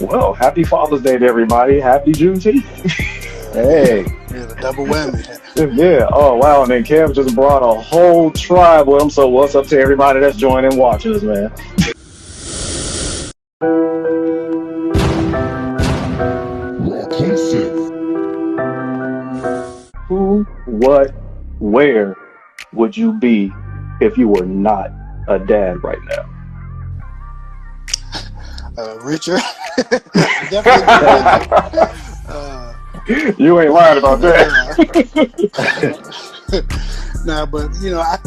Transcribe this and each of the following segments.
Well, happy Father's Day to everybody. Happy Juneteenth. Hey. Yeah, the double whammy. Yeah. Oh, wow. And then Kev just brought a whole tribe with him. So what's up to everybody that's joining and watching us, man? Who, what, where would you be if you were not a dad right now? Richard. Definitely. You ain't lying about that. No, but I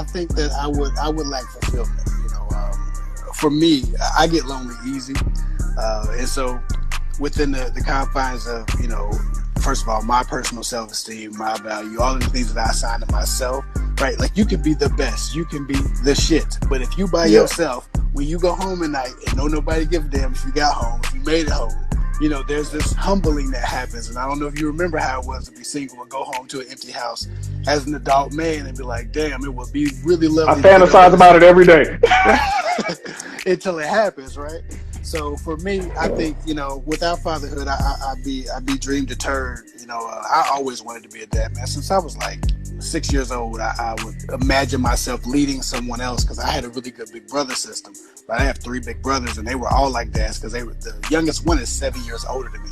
think that I would like fulfillment. For me, I get lonely easy, and so within the confines of first of all, my personal self-esteem, my value, all of the things that I assign to myself, right? Like, you can be the best, you can be the shit, but if you by yourself, when you go home at night and don't nobody give a damn if you got home, if you made it home, there's this humbling that happens. And I don't know if you remember how it was to be single and go home to an empty house as an adult man and be like, damn, it would be really lovely. I fantasize about it every day. Until it happens, right? So for me, I think, without fatherhood, I'd be dream deterred. I always wanted to be a dad, man. Since I was like 6 years old, I would imagine myself leading someone else because I had a really good big brother system. But I have 3 big brothers, and they were all like dads because the youngest one is 7 years older than me,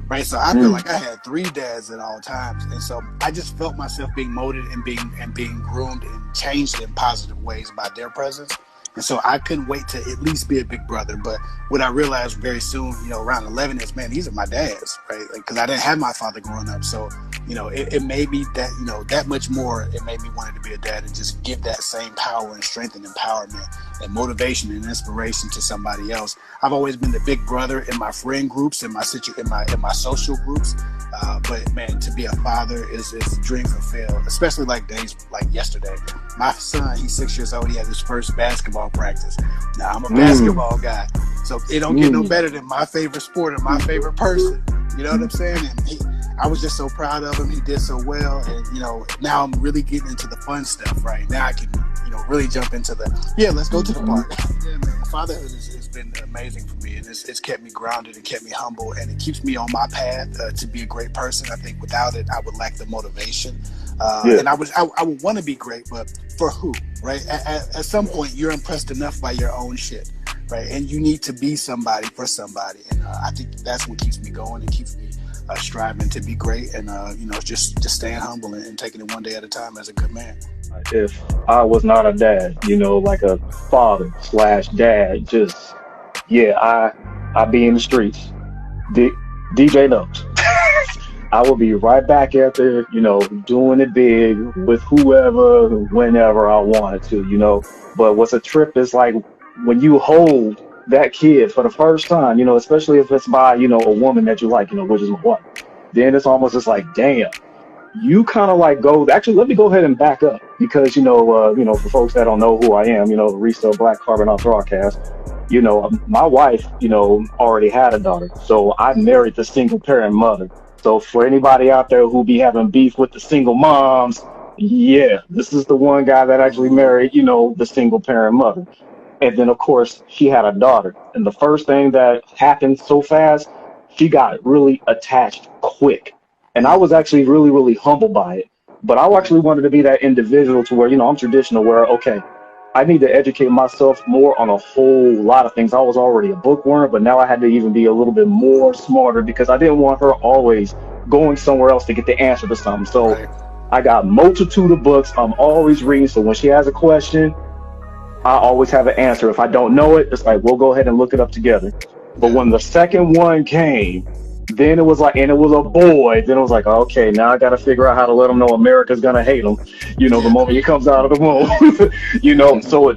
right? So I feel like I had 3 dads at all times, and so I just felt myself being molded and being groomed and changed in positive ways by their presence. And so I couldn't wait to at least be a big brother. But what I realized very soon, around 11 is, man, these are my dads, right? Like, because I didn't have my father growing up. So, it made me that, that much more. It made me want to be a dad and just give that same power and strength and empowerment and motivation and inspiration to somebody else. I've always been the big brother in my friend groups, in my social groups. But man, to be a father is a dream fulfilled, especially like days like yesterday. My son, he's 6 years old. He had his first basketball practice. Now, I'm a basketball guy, so it don't get no better than my favorite sport and my favorite person. You know what I'm saying? And I was just so proud of him. He did so well. And, now I'm really getting into the fun stuff, right? Now I can, really jump into let's go to the park. Yeah, man, fatherhood has been amazing for me. And it's kept me grounded and kept me humble. And it keeps me on my path to be a great person. I think without it, I would lack the motivation. And I would want to be great, but for who, right? At some point, you're impressed enough by your own shit, right? And you need to be somebody for somebody. And I think that's what keeps me going and keeps me striving to be great and, just staying humble and taking it one day at a time as a good man. If I was not a dad, like a father/dad, I'd be in the streets. DJ knows. I will be right back at there, doing it big with whoever, whenever I wanted to, But what's a trip is like when you hold that kid for the first time, especially if it's by, a woman that you like, which is my wife. Then it's almost just like, damn, you kind of like go. Actually, let me go ahead and back up because, for folks that don't know who I am, Resale Black Carbon Off Broadcast. My wife, already had a daughter, so I married the single parent mother. So for anybody out there who be having beef with the single moms, this is the one guy that actually married, the single parent mother. And then, of course, she had a daughter. And the first thing that happened so fast, she got really attached quick. And I was actually really, really humbled by it. But I actually wanted to be that individual to where, I'm traditional where, okay, I need to educate myself more on a whole lot of things. I was already a bookworm, but now I had to even be a little bit more smarter because I didn't want her always going somewhere else to get the answer to something. So I got multitude of books. I'm always reading. So when she has a question, I always have an answer. If I don't know it, it's like, we'll go ahead and look it up together. But when the second one came, then it was like, and it was a boy, then it was like, okay, now I got to figure out how to let him know America's going to hate him, the moment he comes out of the womb,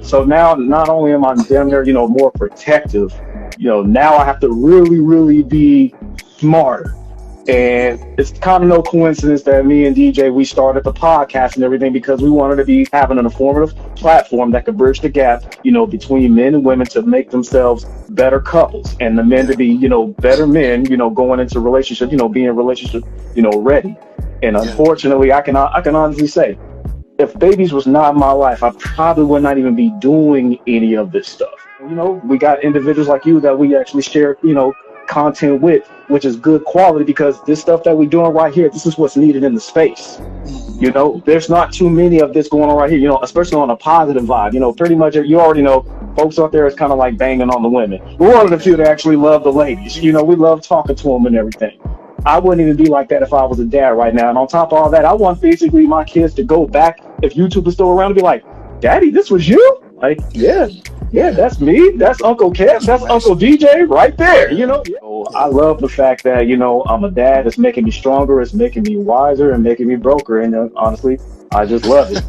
so now not only am I damn near, more protective, now I have to really, really be smarter. And it's kind of no coincidence that me and DJ, we started the podcast and everything because we wanted to be having an informative platform that could bridge the gap, between men and women to make themselves better couples and the men to be, better men, going into relationship, being relationship, ready. And unfortunately, I can honestly say, if babies was not my life, I probably would not even be doing any of this stuff. We got individuals like you that we actually share, content with, which is good quality, because this stuff that we're doing right here, this is what's needed in the space. You know, there's not too many of this going on right here, you know, especially on a positive vibe. You know, pretty much you already know folks out there is kind of like banging on the women. We're one of the few that actually love the ladies. You know, we love talking to them and everything. I wouldn't even be like that if I was a dad right now. And on top of all that, I want basically my kids to go back, if YouTube is still around, to be like, Daddy, this was you? Like, yeah, that's me. That's Uncle Kev. That's Uncle DJ right there. You know, so I love the fact that, you know, I'm a dad. It's making me stronger. It's making me wiser and making me broker. And honestly, I just love it.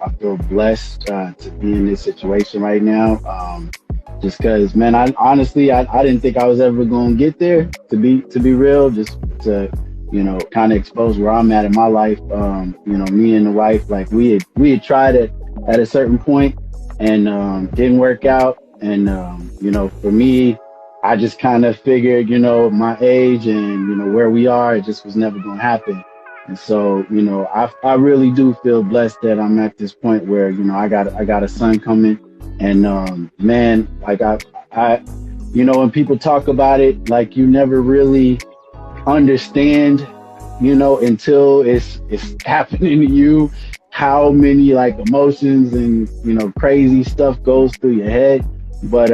I feel blessed to be in this situation right now. Just because, man, I honestly I didn't think I was ever going to get there. To be real, just to kind of expose where I'm at in my life. Me and the wife, like we had tried it at a certain point and didn't work out. And for me, I just kind of figured, my age and where we are, it just was never going to happen. And so, I really do feel blessed that I'm at this point where, I got a son coming, and, man, like I, when people talk about it, like you never really understand, until it's happening to you, how many like emotions and, crazy stuff goes through your head. But,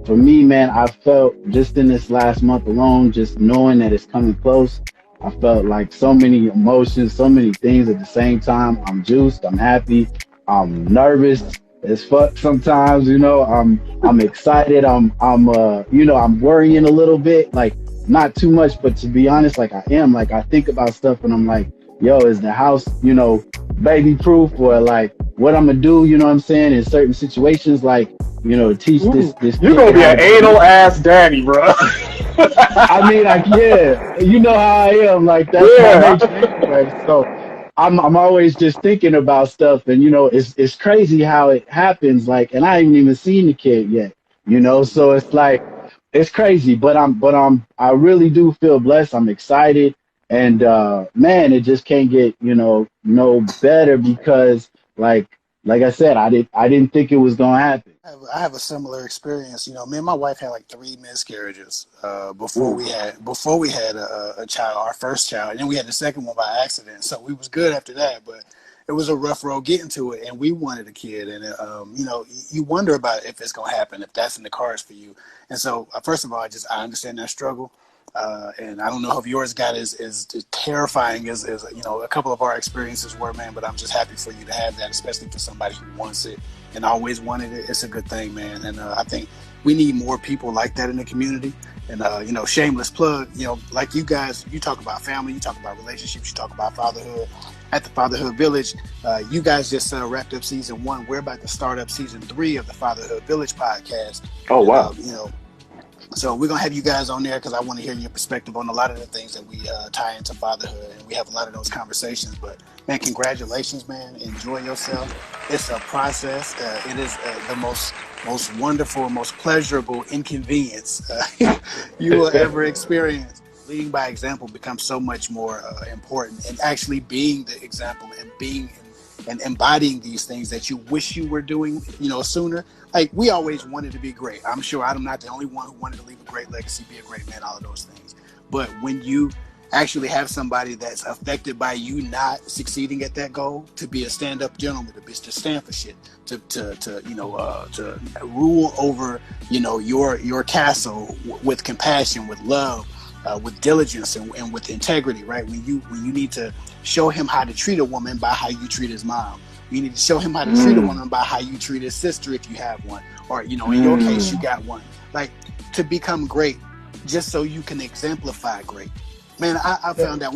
for me, man, I felt just in this last month alone, just knowing that it's coming close, I felt like so many emotions, so many things at the same time. I'm juiced. I'm happy. I'm nervous as fuck sometimes. I'm excited. I'm worrying a little bit, like not too much, but to be honest, like I am. Like I think about stuff and I'm like, yo, is the house, baby proof, or like what I'm gonna do? You know what I'm saying? In certain situations, like teach this. You're gonna be an anal ass daddy, bro. I mean, like, yeah, you know how I am. Like that's my nature anyway. So I'm always just thinking about stuff, and it's crazy how it happens. Like, and I haven't even seen the kid yet. So it's like it's crazy. But I really do feel blessed. I'm excited, and man, it just can't get no better because like I said, I didn't think it was gonna happen. I have a similar experience. Me and my wife had like 3 miscarriages before we had a child, our first child, and then we had the second one by accident. So we was good after that, but it was a rough road getting to it, and we wanted a kid. And you wonder about if it's gonna happen, if that's in the cards for you. And so first of all, I understand that struggle. And I don't know if yours got as terrifying as a couple of our experiences were, man. But I'm just happy for you to have that, especially for somebody who wants it and always wanted it. It's a good thing, man. And I think we need more people like that in the community. And shameless plug, like you guys, you talk about family, you talk about relationships, you talk about fatherhood. At the Fatherhood Village, you guys just wrapped up season 1. We're about to start up season 3 of the Fatherhood Village podcast. Oh wow! So we're going to have you guys on there because I want to hear your perspective on a lot of the things that we tie into fatherhood. And we have a lot of those conversations. But, man, congratulations, man. Enjoy yourself. It's a process. It is the most wonderful, most pleasurable inconvenience you will ever experience. Leading by example becomes so much more important. And actually being the example and being and embodying these things that you wish you were doing, sooner. Like, we always wanted to be great. I'm sure I'm not the only one who wanted to leave a great legacy, be a great man, all of those things. But when you actually have somebody that's affected by you not succeeding at that goal, to be a stand-up gentleman, to stand for shit, to rule over, your castle with compassion, with love, with diligence and with integrity, right? When you need to show him how to treat a woman by how you treat his mom. You need to show him how to treat a woman by how you treat his sister if you have one. Or, in your case, you got one. Like, to become great, just so you can exemplify great. Man, I found out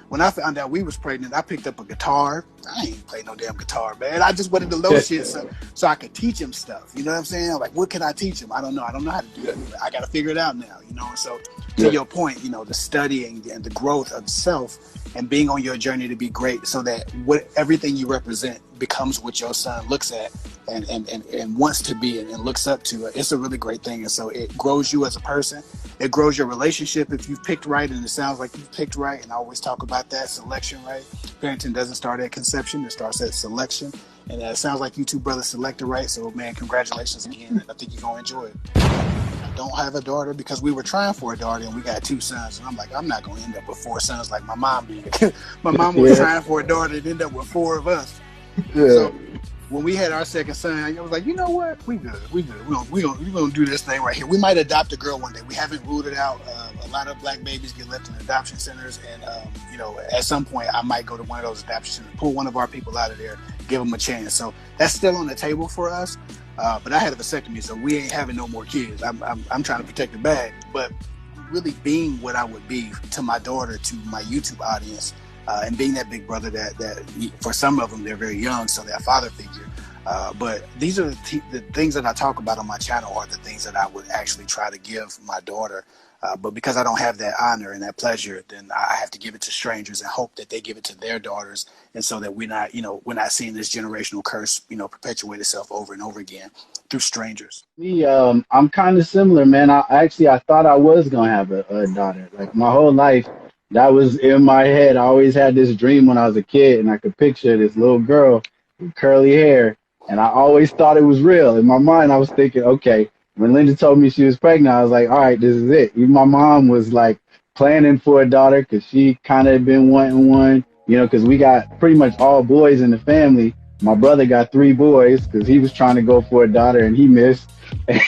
when I found out we was pregnant, I picked up a guitar. I ain't play no damn guitar, man. I just wanted to know shit so I could teach him stuff. You know what I'm saying? Like, what can I teach him? I don't know how to do that. I got to figure it out now, And so to your point, the studying and the growth of self and being on your journey to be great so that everything you represent becomes what your son looks at and wants to be and looks up to. It's a really great thing. And so it grows you as a person. It grows your relationship if you've picked right, and it sounds like you've picked right. And I always talk about that selection, right? Parenting doesn't start at conception. It starts at selection. And it sounds like you two brothers selected right. So, man, congratulations again. And I think you're going to enjoy it. don't have a daughter because we were trying for a daughter and we got 2 sons. And I'm like, I'm not going to end up with 4 sons like my mom did. My mom was trying for a daughter and ended up with 4 of us. So when we had our second son, I was like, you know what? We good. We're gonna do this thing right here. We might adopt a girl one day. We haven't ruled it out. A lot of black babies get left in adoption centers, and at some point, I might go to one of those adoption centers, pull one of our people out of there, give them a chance. So that's still on the table for us. But I had a vasectomy, so we ain't having no more kids. I'm trying to protect the bag, but really being what I would be to my daughter, to my YouTube audience. And being that big brother that for some of them, they're very young, so they're a father figure. But these are the things that I talk about on my channel are the things that I would actually try to give my daughter. But because I don't have that honor and that pleasure, then I have to give it to strangers and hope that they give it to their daughters. And so that we're not seeing this generational curse, perpetuate itself over and over again through strangers. Me, I'm kind of similar, man. I thought I was gonna have a daughter. Like my whole life, that was in my head. I always had this dream when I was a kid, and I could picture this little girl with curly hair, and I always thought it was real. In my mind, I was thinking, okay, when Linda told me she was pregnant, I was like, all right, this is it. Even my mom was like planning for a daughter because she kind of had been wanting one, because we got pretty much all boys in the family. My brother got 3 boys because he was trying to go for a daughter and he missed.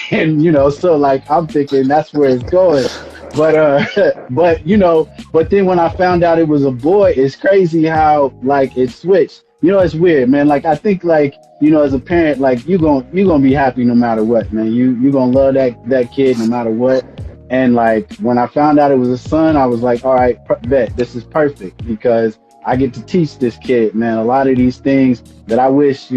And, so like I'm thinking that's where it's going. But but then when I found out it was a boy, it's crazy how like it switched. It's weird, man. Like I think like, as a parent, like you gonna be happy no matter what, man. You gonna love that kid no matter what. And like when I found out it was a son, I was like, all right, bet this is perfect because I get to teach this kid, man, a lot of these things that I wish,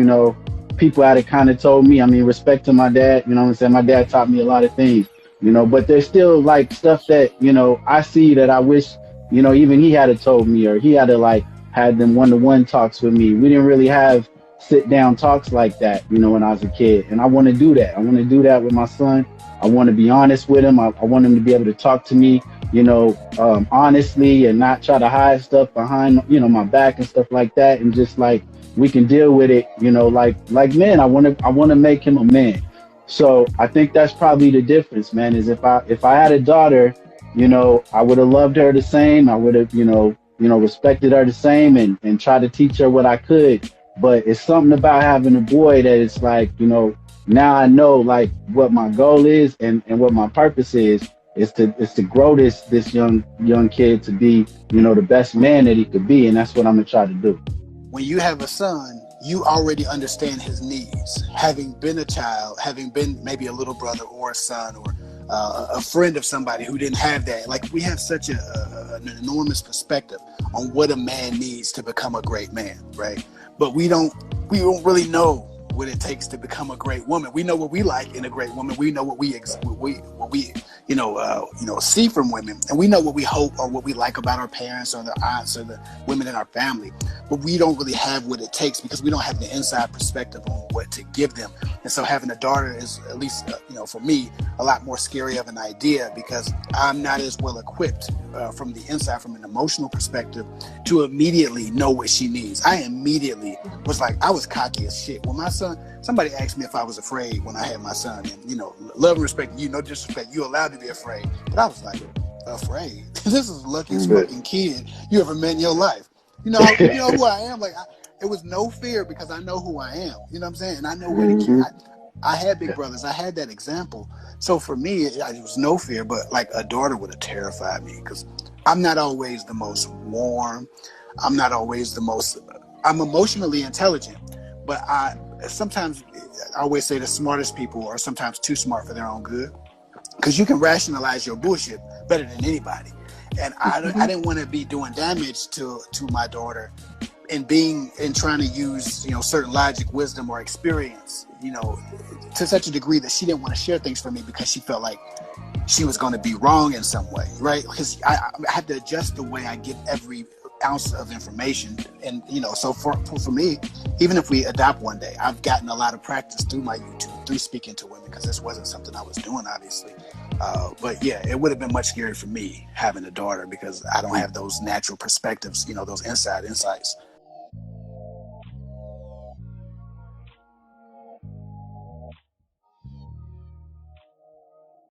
people had kind of told me. I mean, respect to my dad, what I'm saying? My dad taught me a lot of things. But there's still like stuff that, I see that I wish, even he had told me or he had to like had them one-to-one talks with me. We didn't really have sit down talks like that, when I was a kid. And I want to do that. I want to do that with my son. I want to be honest with him. I want him to be able to talk to me, honestly and not try to hide stuff behind, my back and stuff like that. And just like, we can deal with it, like men. I want to make him a man. So I think that's probably the difference, man, is if I had a daughter, I would have loved her the same. I would have, respected her the same and try to teach her what I could. But it's something about having a boy that it's like, now I know like what my goal is and what my purpose is to grow this young kid to be, the best man that he could be. And that's what I'm going to try to do. When you have a son, you already understand his needs. Having been a child, having been maybe a little brother or a son or a friend of somebody who didn't have that, like we have such an enormous perspective on what a man needs to become a great man, right? But we don't really know what it takes to become a great woman. We know what we like in a great woman. We know what we see from women, and we know what we hope or what we like about our parents or the aunts or the women in our family. But we don't really have what it takes because we don't have the inside perspective on what to give them. And so having a daughter is, at least for me, a lot more scary of an idea because I'm not as well equipped from the inside, from an emotional perspective, to immediately know what she needs. I immediately was like, I was cocky as shit. When my son, somebody asked me if I was afraid when I had my son, and love and respect you, no disrespect, you're allowed to be afraid. But I was like, afraid? This is the luckiest fucking kid you ever met in your life. You know who I am? Like, it was no fear because I know who I am. You know what I'm saying? And I know where to keep. I had big brothers. I had that example. So for me, it was no fear, but like a daughter would have terrified me because I'm not always the most warm. I'm not always I'm emotionally intelligent, but I always say the smartest people are sometimes too smart for their own good because you can rationalize your bullshit better than anybody. And I didn't want to be doing damage to my daughter and trying to use, certain logic, wisdom, or experience, to such a degree that she didn't want to share things for me because she felt like she was going to be wrong in some way, right? Because I had to adjust the way I give every ounce of information. And, so for me, even if we adopt one day, I've gotten a lot of practice through my YouTube, through speaking to women, because this wasn't something I was doing, obviously. But yeah, it would have been much scarier for me having a daughter because I don't have those natural perspectives, those inside insights